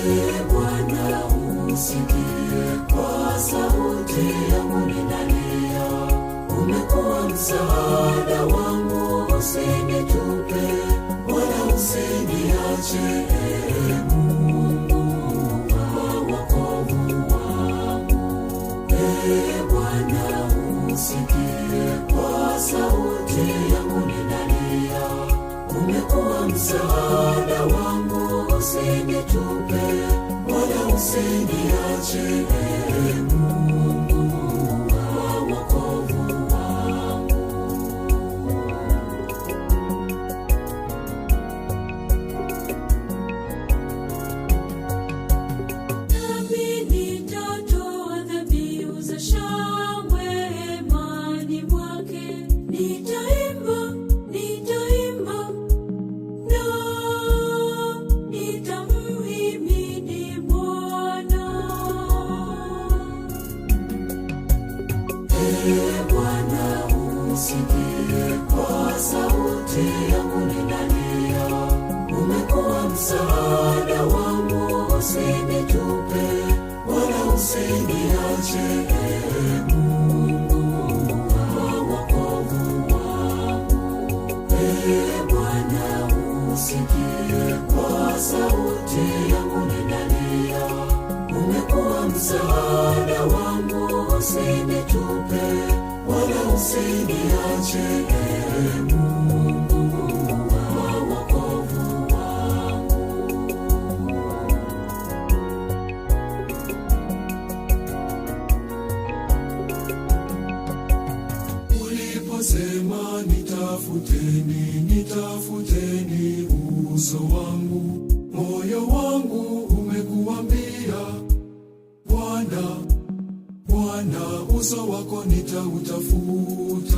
Bwana usikie, kwa sauti yangu ninalia. Umekuwa msaada wangu, usinitupe wala usiniache. Mungu wa wokovu wangu, Bwana usikie, kwa sauti yangu ninalia. Umekuwa msaada wangu, usinitupe wala usiniache. Mungu wa wokovu wangu. Nami nitatoa dhabihu za shangwe hemani mwake. Nitaimba, nitaimba na nitamhimidi Bwana. Bwana usikie, kwa sauti yangu ninalia. Umekuwa msaada wangu, usinitupe wala usiniache. Mungu wa wokovu wangu, Bwana usikie, kwa sauti yangu ninalia. Umekuwa msaada wangu, usinitupe wala usiniache. Mungu wa wokovu wangu. Uliposema nitafuteni, nitafuteni uso wangu, moyo wangu umekuambia, Bwana, Bwana, uso wako nitautafuta.